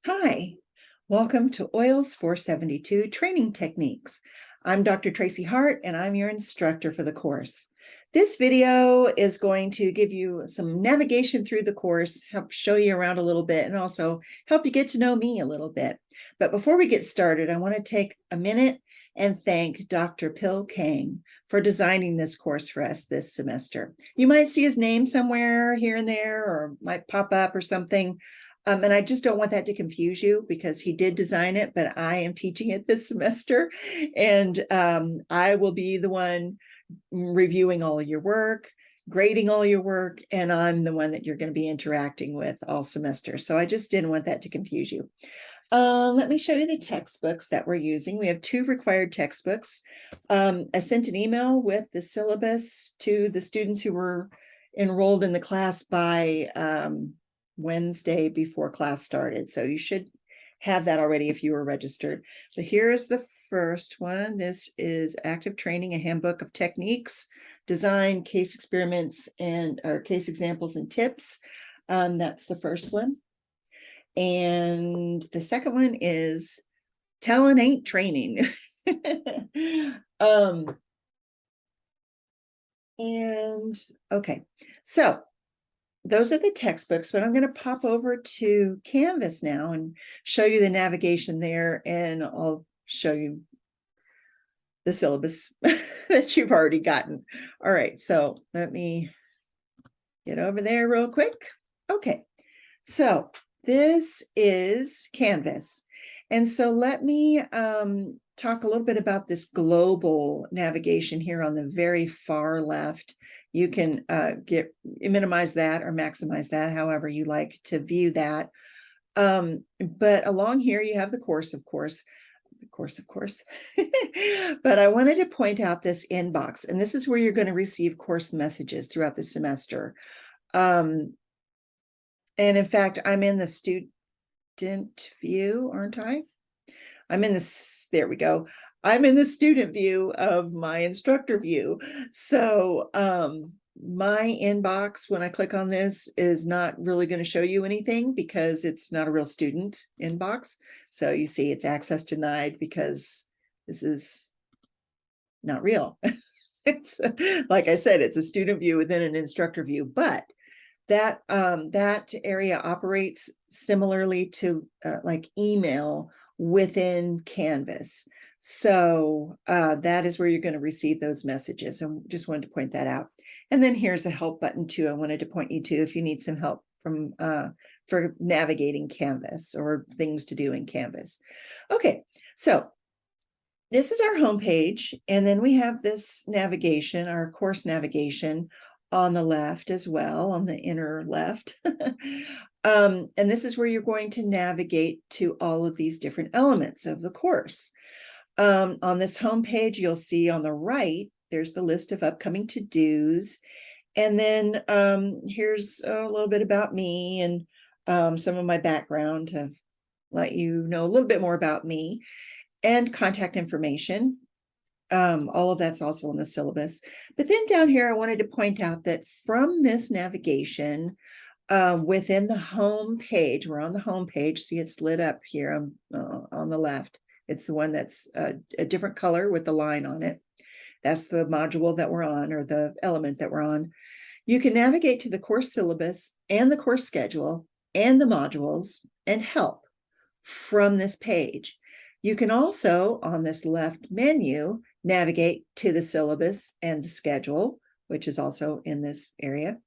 Hi, welcome to OILS 472 Training Techniques. I'm Dr. Tracy Hart, and I'm your instructor for the course. This video is going to give you some navigation through the course, help show you around a little bit, and also help you get to know me a little bit. But before we get started, I want to take a minute and thank Dr. Pil Kang for designing this course for us this semester. You might see his name somewhere here and there, or might pop up or something. And I just don't want that to confuse you because he did design it, but I am teaching it this semester. And I will be the one reviewing all of your work, grading all your work, and I'm the one that you're going to be interacting with all semester. So I just didn't want that to confuse you. Let me show you the textbooks that we're using. We have 2 required textbooks. I sent an email with the syllabus to the students who were enrolled in the class by Wednesday before class started. So you should have that already if you were registered. So here's the first one. This is Active Training, a Handbook of Techniques, Design, Case Experiments, or Case Examples and Tips. That's the first one. And the second one is Talent Ain't Training. And okay, so those are the textbooks, but I'm going to pop over to Canvas now and show you the navigation there, and I'll show you the syllabus that you've already gotten. All right, so let me get over there real quick. Okay, so this is Canvas. And so let me talk a little bit about this global navigation here on the very far left. You can minimize that or maximize that, however you like to view that. But along here, you have the course, of course. But I wanted to point out this inbox, and this is where you're going to receive course messages throughout the semester. And in fact, I'm in the student view, aren't I? I'm in this, there we go. I'm in the student view of my instructor view. So my inbox, when I click on this, is not really going to show you anything because it's not a real student inbox. So you see it's access denied because this is not real. It's like I said, it's a student view within an instructor view, but that area operates similarly to like email within Canvas. So that is where you're going to receive those messages. And just wanted to point that out. And then here's a help button too. I wanted to point you to if you need some help from for navigating Canvas or things to do in Canvas. Okay, so this is our home page, and then we have this navigation, our course navigation on the left as well, on the inner left. And this is where you're going to navigate to all of these different elements of the course. On this home page, you'll see on the right, there's the list of upcoming to-dos. And then here's a little bit about me and some of my background to let you know a little bit more about me, and contact information. All of that's also in the syllabus. But then down here, I wanted to point out that from this navigation within the home page, we're on the home page. See, it's lit up here on the left. It's the one that's a different color with the line on it. That's the module that we're on, or the element that we're on. You can navigate to the course syllabus and the course schedule and the modules and help from this page. You can also, on this left menu, navigate to the syllabus and the schedule, which is also in this area.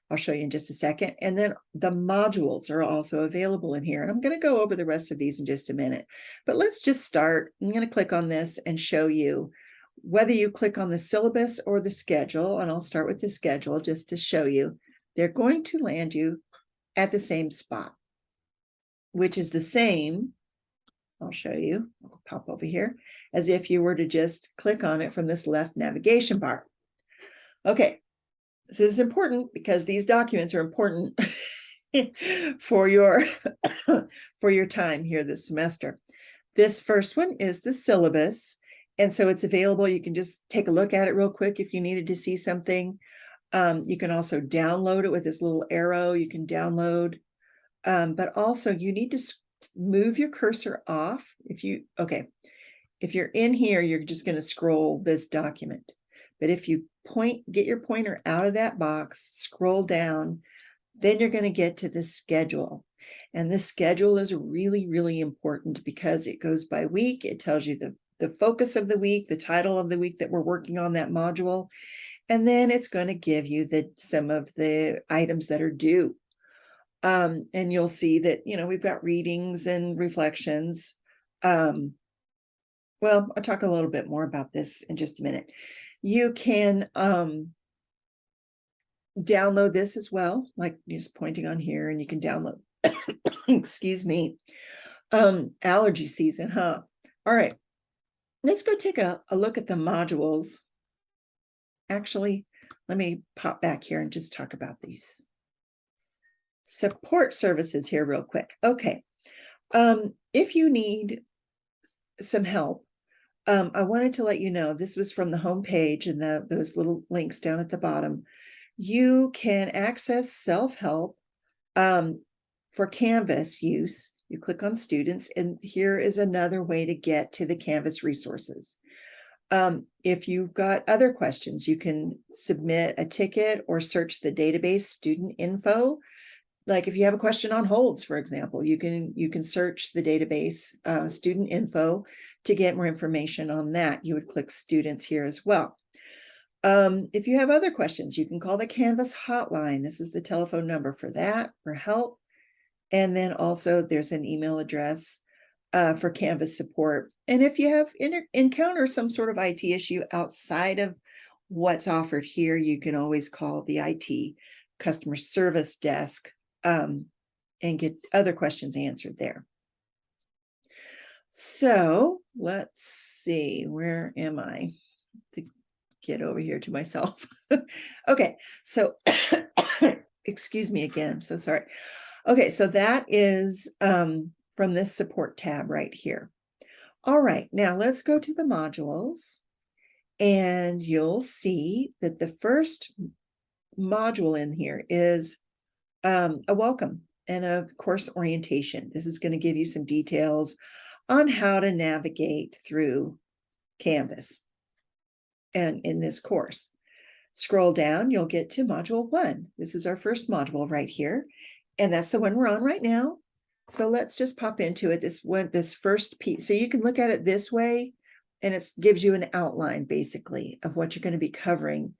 I'll show you in just a second. And then the modules are also available in here. And I'm going to go over the rest of these in just a minute. But let's just start. I'm going to click on this and show you whether you click on the syllabus or the schedule. And I'll start with the schedule just to show you. They're going to land you at the same spot, which is the same. I'll show you, I'll pop over here, as if you were to just click on it from this left navigation bar. Okay, this is important because these documents are important for your time here this semester. This first one is the syllabus, and so it's available. You can just take a look at it real quick if you needed to see something. You can also download it with this little arrow. You can download, but also you need to move your cursor off. If you're in here, you're just going to scroll this document. But if you get your pointer out of that box, scroll down, then you're going to get to the schedule. And the schedule is really, really important because it goes by week. It tells you the focus of the week, the title of the week that we're working on that module. And then it's going to give you some of the items that are due. And you'll see that, we've got readings and reflections. Well, I'll talk a little bit more about this in just a minute. You can download this as well, like just pointing on here, and you can download, excuse me, allergy season, huh? All right, let's go take a look at the modules. Actually, let me pop back here and just talk about these support services here real quick. Okay, if you need some help, I wanted to let you know, this was from the home page and those little links down at the bottom. You can access self-help for Canvas use. You click on students, and here is another way to get to the Canvas resources. If you've got other questions, you can submit a ticket or search the database student info. Like if you have a question on holds, for example, you can search the database student info to get more information on that. You would click students here as well. If you have other questions, you can call the Canvas hotline. This is the telephone number for that, for help. And then also there's an email address for Canvas support. And if you have encounter some sort of IT issue outside of what's offered here, you can always call the IT customer service desk and get other questions answered there. So let's see, where am I? To get over here to myself. Okay, so excuse me again, I'm so sorry. Okay, so that is from this support tab right here. All right, now let's go to the modules, and you'll see that the first module in here is a welcome and a course orientation. This is going to give you some details on how to navigate through Canvas and in this course. Scroll down, you'll get to module 1. This is our first module right here, and that's the one we're on right now. So let's just pop into it. This first piece, so you can look at it this way, and it gives you an outline basically of what you're going to be covering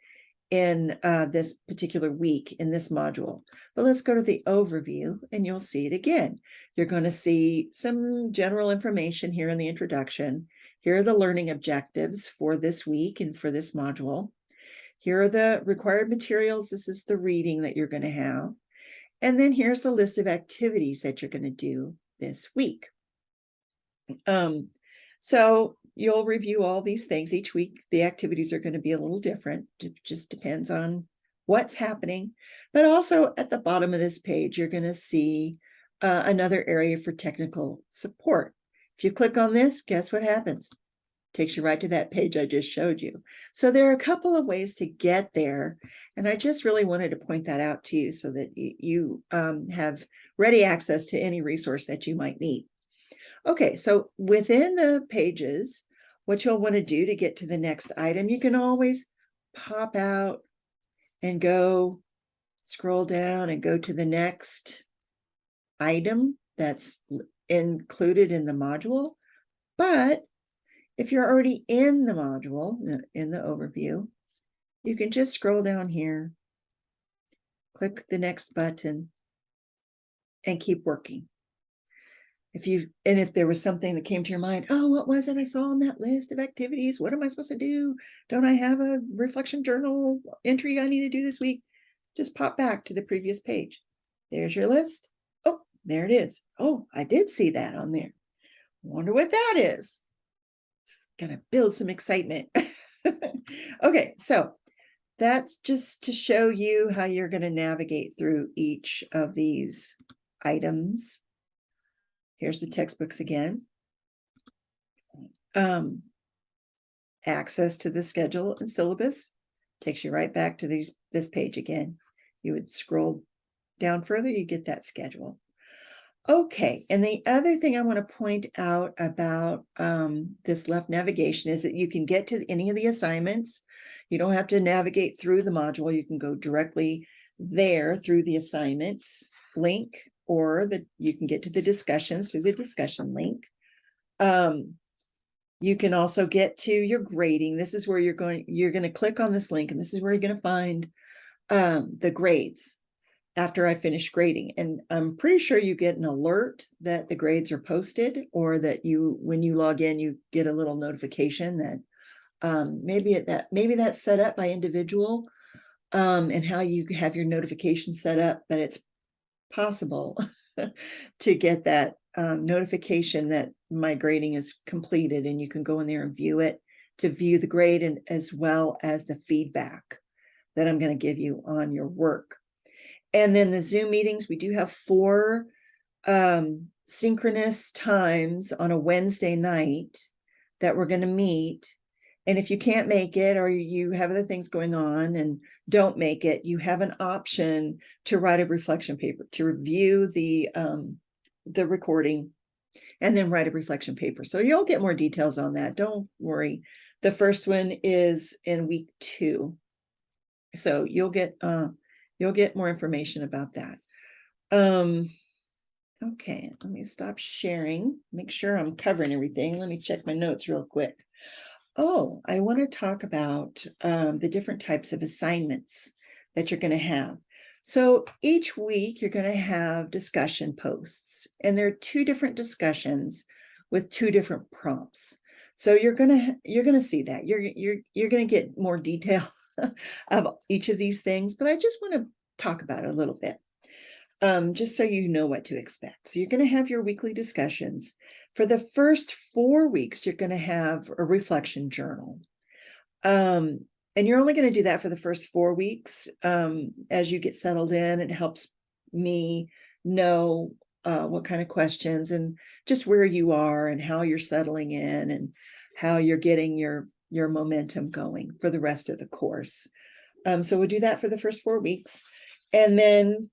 in this particular week in this module. But let's go to the overview, and you'll see it again. You're going to see some general information here in the introduction. Here are the learning objectives for this week and for this module. Here are the required materials. This is the reading that you're going to have. And then here's the list of activities that you're going to do this week. So you'll review all these things each week. The activities are going to be a little different. It just depends on what's happening. But also at the bottom of this page, you're going to see another area for technical support. If you click on this, guess what happens? Takes you right to that page I just showed you. So there are a couple of ways to get there, and I just really wanted to point that out to you so that you have ready access to any resource that you might need. Okay, so within the pages, what you'll want to do to get to the next item, you can always pop out and go scroll down and go to the next item that's included in the module. But if you're already in the module, in the overview, you can just scroll down here, click the next button, and keep working. If there was something that came to your mind, oh, what was it I saw on that list of activities? What am I supposed to do? Don't I have a reflection journal entry I need to do this week? Just pop back to the previous page. There's your list. Oh, there it is. Oh, I did see that on there. Wonder what that is. It's gonna build some excitement. Okay, so that's just to show you how you're going to navigate through each of these items. Here's the textbooks again. Access to the schedule and syllabus takes you right back to this page again. You would scroll down further, you get that schedule. Okay, and the other thing I want to point out about this left navigation is that you can get to any of the assignments. You don't have to navigate through the module. You can go directly there through the assignments link, or that you can get to the discussions through the discussion link. You can also get to your grading. This is where you're going to click on this link, and this is where you're going to find the grades after I finish grading. And I'm pretty sure you get an alert that the grades are posted, or that when you log in, you get a little notification that maybe that's set up by individual, and how you have your notification set up, but it's possible to get that notification that my grading is completed, and you can go in there and view it, to view the grade, and as well as the feedback that I'm going to give you on your work. And then the Zoom meetings, we do have 4 synchronous times on a Wednesday night that we're going to meet. And if you can't make it, or you have other things going on and don't make it, you have an option to write a reflection paper, to review the recording, and then write a reflection paper. So you'll get more details on that. Don't worry. The first one is in week 2. So you'll get more information about that. Okay, let me stop sharing, make sure I'm covering everything. Let me check my notes real quick. Oh, I want to talk about the different types of assignments that you're going to have. So each week you're going to have discussion posts, and there are 2 different discussions with 2 different prompts. So you're going to see that you're going to get more detail of each of these things, but I just want to talk about it a little bit, just so you know what to expect. So you're going to have your weekly discussions. For the first 4 weeks, you're going to have a reflection journal. And you're only going to do that for the first 4 weeks. As you get settled in, it helps me know what kind of questions, and just where you are, and how you're settling in, and how you're getting your momentum going for the rest of the course. So we'll do that for the first 4 weeks. And then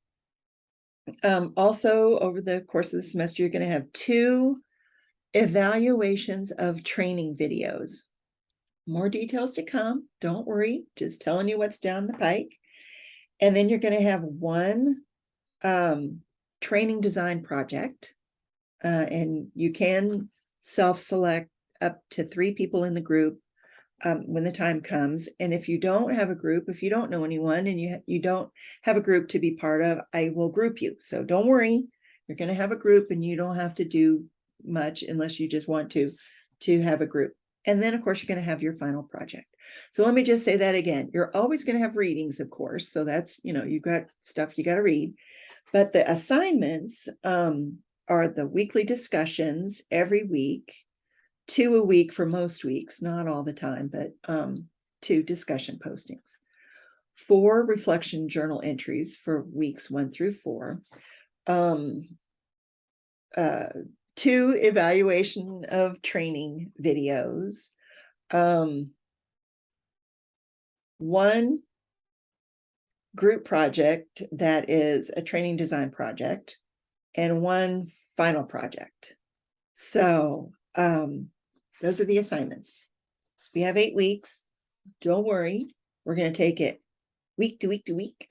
also over the course of the semester, you're going to have 2 evaluations of training videos. More details to come. Don't worry, just telling you what's down the pike. And then you're going to have 1 training design project. And you can self-select up to 3 people in the group when the time comes. And if you don't have a group, if you don't know anyone, and you don't have a group to be part of, I will group you. So don't worry, you're going to have a group, and you don't have to do much unless you just want to have a group. And then of course you're going to have your final project. So let me just say that again. You're always going to have readings, of course. So that's, you've got stuff you got to read. But the assignments are the weekly discussions every week, 2 a week for most weeks, not all the time, but 2 discussion postings, 4 reflection journal entries for weeks 1 through 4, 2 evaluation of training videos, 1 group project that is a training design project, and 1 final project. So those are the assignments. We have 8 weeks. Don't worry, we're going to take it week to week to week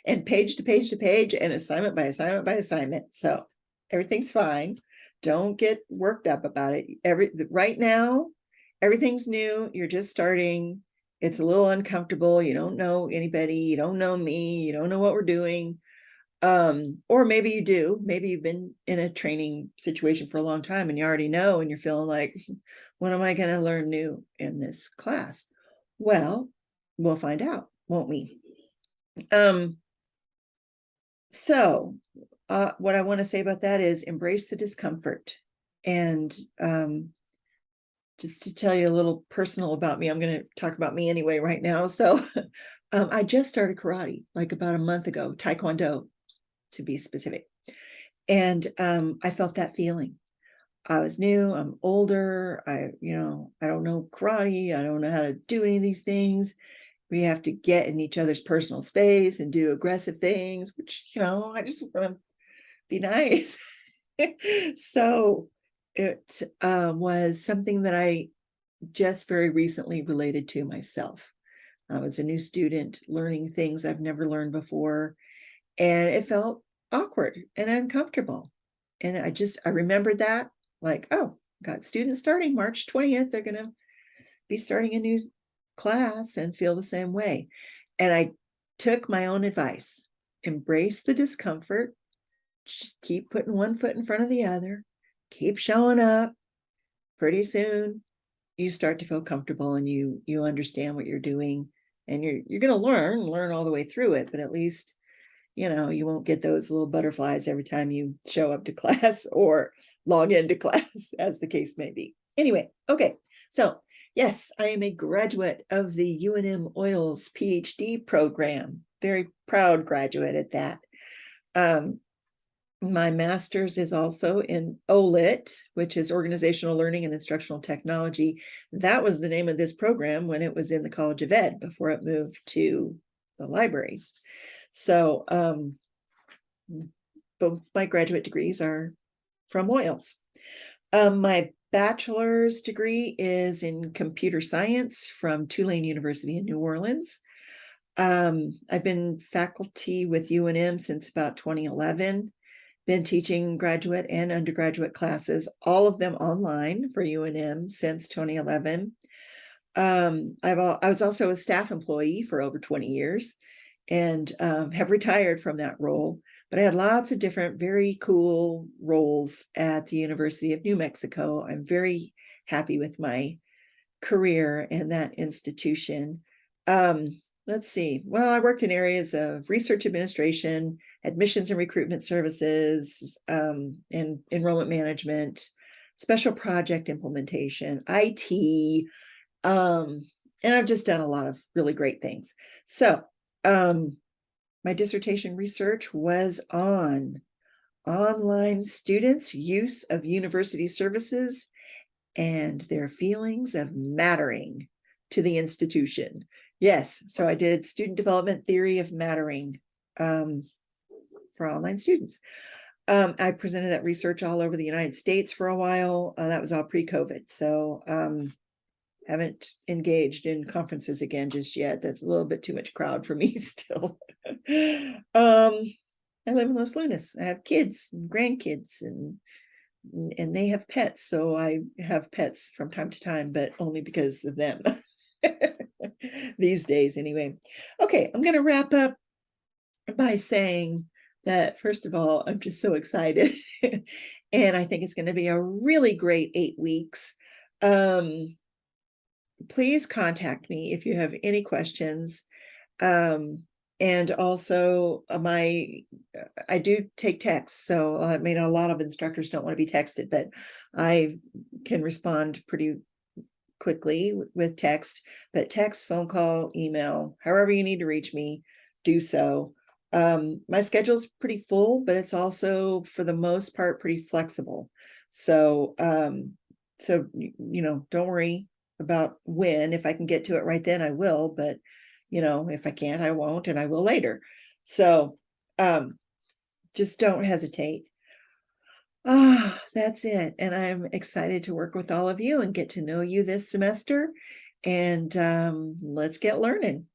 and page to page to page, and assignment by assignment by assignment. So everything's fine. Don't get worked up about it. Right now, everything's new. You're just starting. It's a little uncomfortable. You don't know anybody. You don't know me. You don't know what we're doing. Or maybe you do. Maybe you've been in a training situation for a long time, and you already know, and you're feeling like, what am I going to learn new in this class? Well, we'll find out, won't we? So what I want to say about that is embrace the discomfort. And just to tell you a little personal about me, I'm going to talk about me anyway right now. So I just started karate like about a month ago, Taekwondo to be specific. And I felt that feeling. I was new, I'm older, I don't know karate, I don't know how to do any of these things. We have to get in each other's personal space and do aggressive things, which, I just want to be nice. So it was something that I just very recently related to myself. I was a new student learning things I've never learned before, and it felt awkward and uncomfortable. And I remembered that, like, oh, got students starting March 20th. They're going to be starting a new class and feel the same way. And I took my own advice, embrace the discomfort, just keep putting one foot in front of the other, keep showing up. Pretty soon you start to feel comfortable and you understand what you're doing, and you're going to learn all the way through it, but at least you won't get those little butterflies every time you show up to class or log into class, as the case may be. Anyway, okay, so yes, I am a graduate of the UNM OILS PhD program. Very proud graduate at that. My master's is also in OLIT, which is Organizational Learning and Instructional Technology. That was the name of this program when it was in the College of Ed before it moved to the libraries. So both my graduate degrees are from OILS. My bachelor's degree is in computer science from Tulane University in New Orleans. I've been faculty with UNM since about 2011. Been teaching graduate and undergraduate classes, all of them online for UNM since 2011. I was also a staff employee for over 20 years and have retired from that role, but I had lots of different very cool roles at the University of New Mexico. I'm very happy with my career in that institution. Let's see. Well, I worked in areas of research administration, admissions and recruitment services, and enrollment management, special project implementation, IT, and I've just done a lot of really great things. So my dissertation research was on online students' use of university services and their feelings of mattering to the institution. Yes, so I did student development theory of mattering for online students. I presented that research all over the United States for a while. That was all pre-COVID. So haven't engaged in conferences again just yet. That's a little bit too much crowd for me still. I live in Los Lunas. I have kids and grandkids, and they have pets. So I have pets from time to time, but only because of them. These days anyway. Okay, I'm going to wrap up by saying that, first of all, I'm just so excited. And I think it's going to be a really great 8 weeks. Please contact me if you have any questions. And also I do take texts. So I mean, a lot of instructors don't want to be texted, but I can respond pretty quickly with text, but text, phone call, email, however you need to reach me, do so. My schedule's pretty full, but it's also for the most part pretty flexible. So don't worry about when. If I can get to it right then, I will, but if I can't, I won't, and I will later. So just don't hesitate. That's it. And I'm excited to work with all of you and get to know you this semester. And let's get learning.